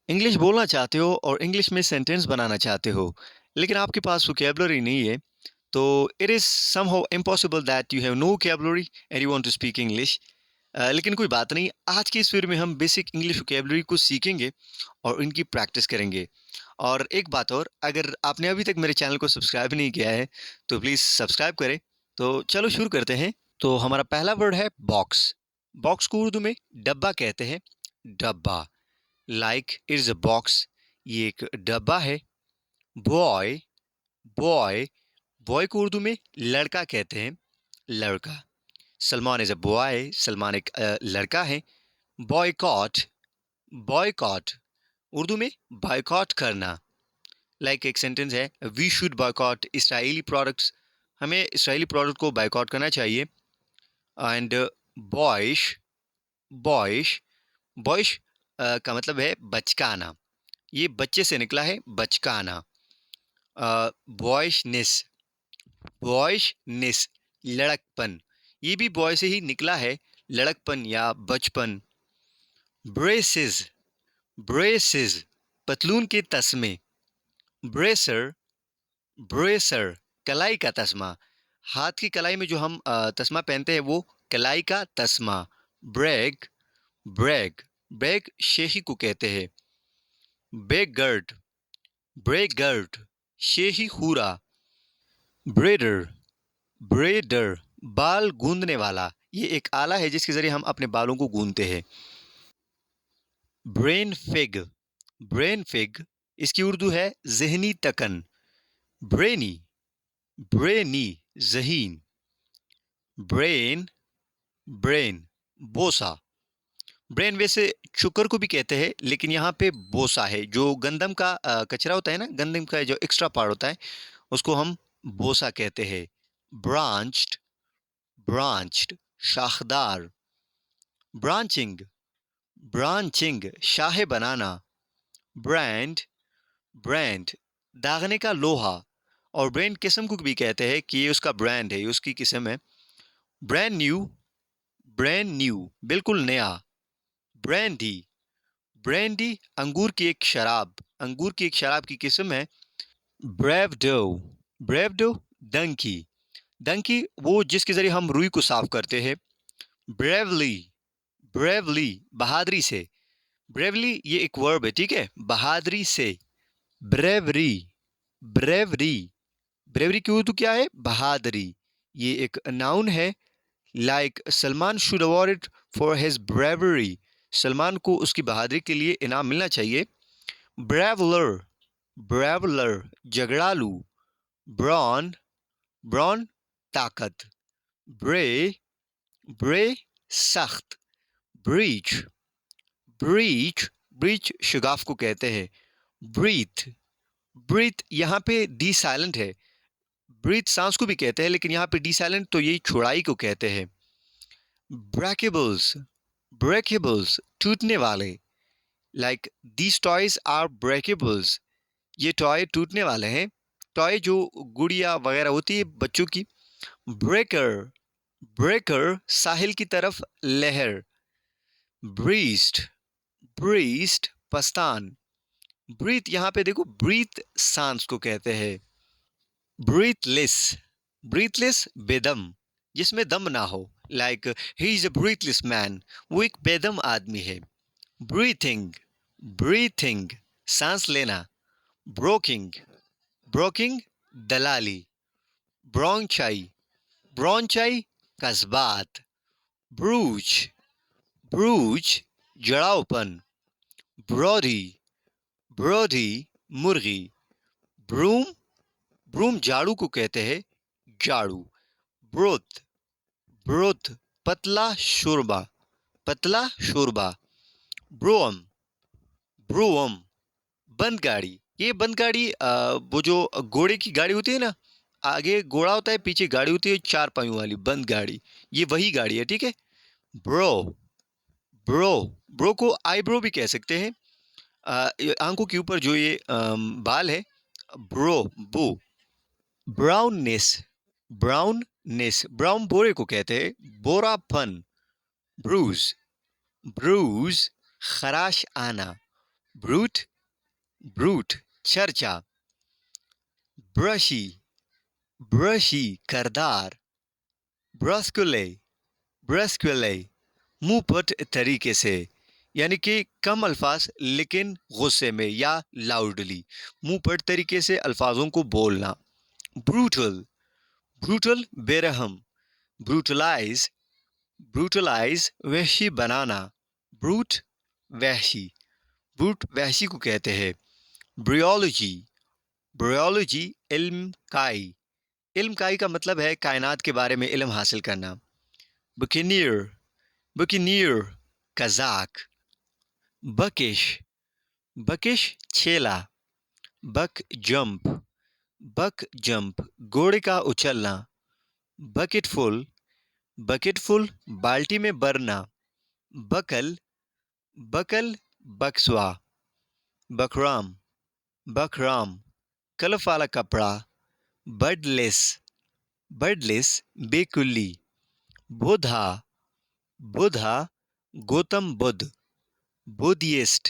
English बोलना चाहते हो और इंग्लिश में सेंटेंस बनाना चाहते हो, लेकिन आपके पास वोकैब्युलरी नहीं है, तो it is somehow impossible that you have no vocabulary and you want to speak English. लेकिन कोई बात नहीं, आज की इस वीडियो में हम बेसिक इंग्लिश वोकैब्युलरी को सीखेंगे और इनकी प्रैक्टिस करेंगे। और एक बात और, अगर आपने अभी तक मेरे चैनल को सब्सक्राइब नहीं किया है, तो प्लीज़ सब्सक्राइब करें। तो चलो शुरू करते हैं। तो हमारा पहला वर्ड है बॉक्स। बॉक्स को उर्दू में डब्बा कहते हैं, डब्बा। Like it is a box, ये एक डब्बा है। बॉय, बॉय, बॉय को उर्दू में लड़का कहते हैं, लड़का। Salman is a boy, Salman एक लड़का है। बॉयकॉट, बॉयकॉट, उर्दू में बायकॉट करना। लाइक एक सेंटेंस है, we should boycott Israeli products, हमें इसराइली प्रोडक्ट को बायकॉट करना चाहिए। एंड बॉयश, बॉयश, बॉयश का मतलब है बचकाना, ये बच्चे से निकला है, बचकाना। बॉयशनेस, बॉयशनेस, लड़कपन, ये भी बॉय से ही निकला है, लड़कपन या बचपन। ब्रेसेस, ब्रेसेस, पतलून के तस्मे। ब्रेसर, ब्रेसर, कलाई का तस्मा, हाथ की कलाई में जो हम तस्मा पहनते हैं वो कलाई का तस्मा। ब्रैग, ब्रैग, ब्रैग शेही को कहते हैं। बेगर्ड, ब्रेगर्ड, शेही हूरा। ब्रेडर, ब्रेडर, बाल गूंदने वाला, ये एक आला है जिसके जरिए हम अपने बालों को गूंदते हैं। ब्रेन फिग, ब्रेन फिग, इसकी उर्दू है जहनी तकन। ब्रेनी, ब्रेनी, जहीन। ब्रेन, ब्रेन, बोसा। ब्रेन वैसे शुक्र को भी कहते हैं, लेकिन यहाँ पे बोसा है, जो गंदम का कचरा होता है ना, गंदम का जो एक्स्ट्रा पार्ट होता है, उसको हम बोसा कहते हैं। ब्रांच्ड, ब्रांच्ड, शाखदार। ब्रांचिंग, ब्रांचिंग, शाहे बनाना। ब्रांड, ब्रांड, दागने का लोहा। और ब्रांड किस्म को भी कहते हैं कि ये उसका ब्रांड है, ये उसकी किस्म है। ब्रांड न्यू, ब्रांड न्यू, बिल्कुल नया। ब्रांडी, ब्रांडी, अंगूर की एक शराब, अंगूर की एक शराब की किस्म है। ब्रेवडो, ब्रेवडो, डंकी, डंकी वो जिसके जरिए हम रुई को साफ करते हैं। ब्रेवली, ब्रेवली, बहादुरी से। ब्रेवली ये एक वर्ब है, ठीक है, बहादुरी से। ब्रेवरी, ब्रेवरी, ब्रेवरी की उर्दू क्या है, बहादुरी, ये एक नाउन है। Like Salman should award for his bravery, Salman को उसकी बहादुरी के लिए इनाम मिलना चाहिए। ब्रेवलर, ब्रेवलर, झगड़ालू। ब्रॉन, ब्रॉन, ताकत। ब्रे, ब्रे, सख्त। ब्रीच, ब्रीच, ब्रीच शगाफ को कहते हैं। ब्रीथ, ब्रीथ, यहाँ पे डी साइलेंट है। ब्रीथ सांस को भी कहते हैं, लेकिन यहाँ पे डी साइलेंट, तो यही छुड़ाई को कहते हैं। ब्रेकेबल्स, ब्रेकेबल्स, टूटने वाले। लाइक दीज टॉयज आर ब्रेकेबल्स, ये टॉय टूटने वाले हैं। टॉय जो गुड़िया वगैरह होती है बच्चों की। ब्रेकर, ब्रेकर, साहिल की तरफ लहर। Breast, breast, पस्तान। ब्रीथ, यहाँ पे देखो, ब्रीथ सांस को कहते हैं। ब्रीथलेस, ब्रीथलेस, बेदम, जिसमें दम ना हो। Like he is a breathless man, वो एक बेदम आदमी है। ब्रीथिंग, ब्रीथिंग, सांस लेना। ब्रोकिंग, ब्रोकिंग, दलाली। ब्रोंचाई, ब्रोंचाई, कस्बात। ब्रूच, ब्रूच, जड़ावपन। ब्रोडी, ब्रोडी, मुर्गी। ब्रूम, ब्रूम झाड़ू को कहते हैं, झाड़ू। ब्रोथ, ब्रोथ, पतला शोरबा, पतला शोरबा। ब्रोअम, ब्रोअम, बंद गाड़ी, ये बंद गाड़ी वो जो घोड़े की गाड़ी होती है ना, आगे घोड़ा होता है, पीछे गाड़ी होती है चार पायों वाली, बंद गाड़ी, ये वही गाड़ी है, ठीक है। ब्रो, ब्रो, ब्रो को आईब्रो भी कह सकते हैं। ये आंखों के ऊपर जो ये बाल है, ब्रो, बो। ब्राउननेस, ब्राउननेस, ब्राउन बोरे को कहते हैं, बोरापन। ब्रूज, ब्रूज, खराश आना। ब्रूट ब्रूट चर्चा, ब्रशी ब्रशी करदार, ब्रस्कुले ब्रस्कुले मुंहपट तरीके से, यानी कि कम अल्फाज लेकिन गुस्से में या लाउडली, मुंहपट तरीके से अल्फाजों को बोलना। ब्रूटल ब्रूटल बेरहम, ब्रूटलाइज ब्रूटलाइज वहशी बनाना, ब्रूट वहशी, ब्रूट वहशी को कहते हैं। ब्रियोलॉजी ब्रियोलॉजी इल्म काई का मतलब है कायनात के बारे में इल्म हासिल करना। बुकिनियर बुकिनियर कज़ाक, बकिश बकिश छेला, बक जंप घोड़े का उछलना। बकेटफुल बकेटफुल बाल्टी में भरना। बकल बकल बक्सवा, बकराम बकराम कलफ वाला कपड़ा। बर्डलेस बर्डलेस बेकुल्ली। बुधा बुधा गौतम बुद्ध, बुद्धिस्ट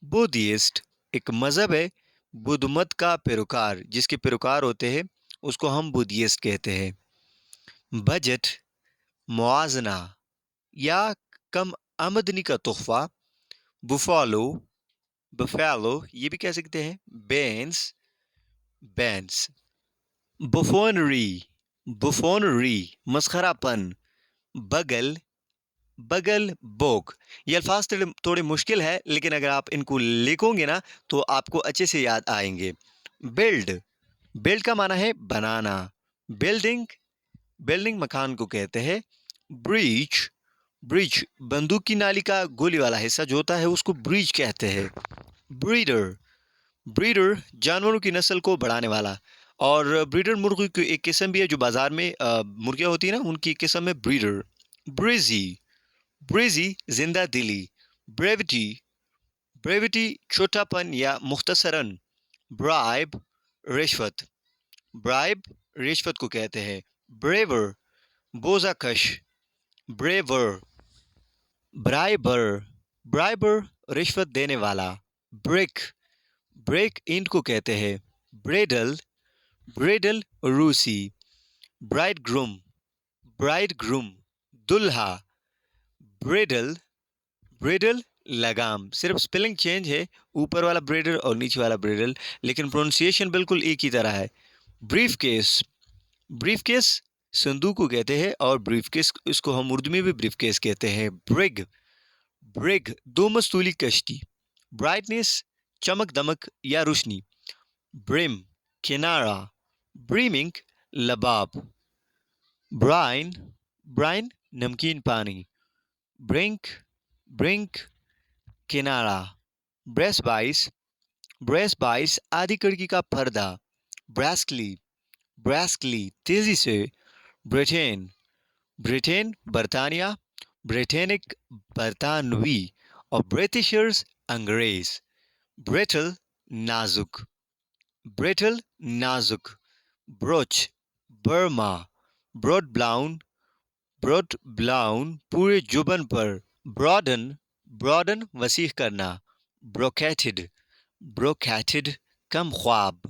बुद्धिस्ट एक मजहब है बुद्ध मत का पैरोकार, जिसके पैरोकार होते हैं उसको हम बुद्धिस्ट कहते हैं। बजट मुआजना या कम आमदनी का तोहफा। बुफालो बफेलो ये भी कह सकते हैं। बेंस बैंस। बुफोनरी बुफोनरी मस्खरापन। बगल बगल बोक। ये अल्फाज थोड़े मुश्किल है, लेकिन अगर आप इनको लिखोगे ना तो आपको अच्छे से याद आएंगे। बिल्ड बिल्ड का माना है बनाना। बिल्डिंग बिल्डिंग मकान को कहते हैं। ब्रीच ब्रीच बंदूक की नाली का गोली वाला हिस्सा जो होता है उसको ब्रीच कहते हैं। ब्रीडर ब्रीडर जानवरों की नस्ल को बढ़ाने वाला। और ब्रीडर मुर्गी की एक किस्म भी है जो बाजार में मुर्गियाँ होती है ना, उनकी एक किस्म है ब्रीडर। ब्रिजी ब्रिजी जिंदा दिली। ब्रेविटी ब्रेविटी छोटापन या मुख्तसरन। ब्राइब रिश्वत ब्राइब रिश्वत को कहते हैं। ब्रेवर बोजाकश। ब्रेवर ब्राइबर ब्राइबर रिश्वत देने वाला। ब्रिक ब्रेक ईंट को कहते हैं। ब्रेडल ब्रेडल रूसी। ब्राइड ग्रूम दुल्हा। ब्रेडल ब्रेडल लगाम, सिर्फ स्पेलिंग चेंज है, ऊपर वाला ब्रेडल और नीचे वाला ब्रेडल, लेकिन प्रोनाउंसिएशन बिल्कुल एक ही तरह है। ब्रीफ केस संदूक को कहते हैं, और ब्रीफ केस इसको हम उर्दू में भी ब्रीफ केस कहते हैं। ब्रिग ब्रिग दो मस्तूली कश्ती। ब्राइटनेस चमक दमक या रोशनी। ब्रिम किनारा। ब्रीमिंग लबाब। ब्राइन ब्राइन नमकीन पानी। ब्रिंक किनारा। ब्रेस बाइस आधी कड़की का पर्दा। ब्रैस्कली तेजी से। ब्रिटेन बर्तानिया। ब्रिटेनिक बरतानवी। और ब्रिटिशर्स अंग्रेज। ब्रिटल नाजुक। Broach Burma. ब्रॉड ब्लाउन पूरे जुबन पर। ब्रॉडन वसीह करना। ब्रोकैटेड कम ख्वाब।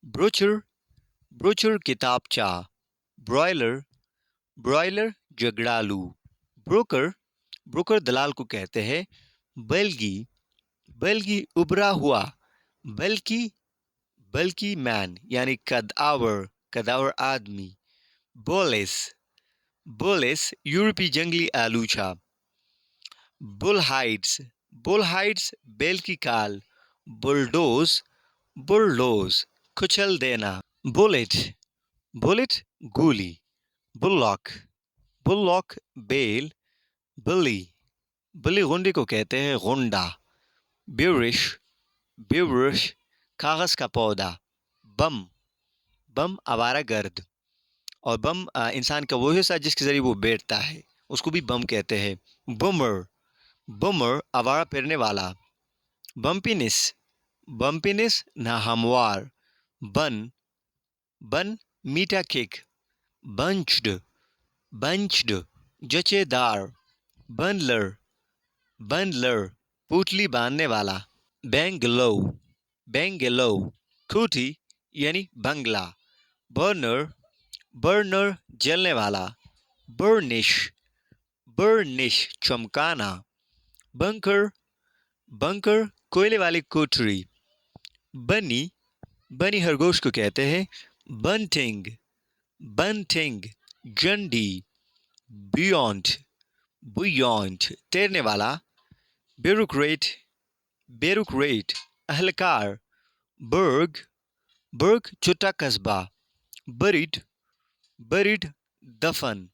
ब्रोचर किताबचा। ब्रॉयलर जगड़ालू। ब्रोकर दलाल को कहते हैं। बल्गी उभरा हुआ। बल्कि मैन यानी कदावर आदमी। बोलेस यूरोपी जंगली आलूचा। बुलहाइड्स बैल की काल। बुलडोज कुचल देना। बुलेट गोली। बुललॉक बैल। बिली गुंडे को कहते हैं गुंडा। ब्यूरिश कागज का पौधा। बम आवारा गर्द। और बम इंसान का वो हिस्सा जिसके जरिए वो बैठता है, उसको भी बम कहते हैं। बमर आवारा फिरने वाला। बम्पीनेस ना हमवार। बन मीठा केक। बंच्ड जचेदार। बंडलर पुतली बांधने वाला। बेंगलो बेंगलो खूटी यानी बंगला. बर्नर बर्नर जलने वाला. बर्निश बर्निश चमकाना. बंकर बंकर कोयले वाली कोठरी. बनी बनी खरगोश को कहते हैं. बंटिंग बंटिंग जंडी. बियॉन्ड बियॉन्ड तैरने वाला. Bureaucrat bureaucrat अहलकार. बर्ग बर्ग छोटा कस्बा. बरिड बरिड दफन.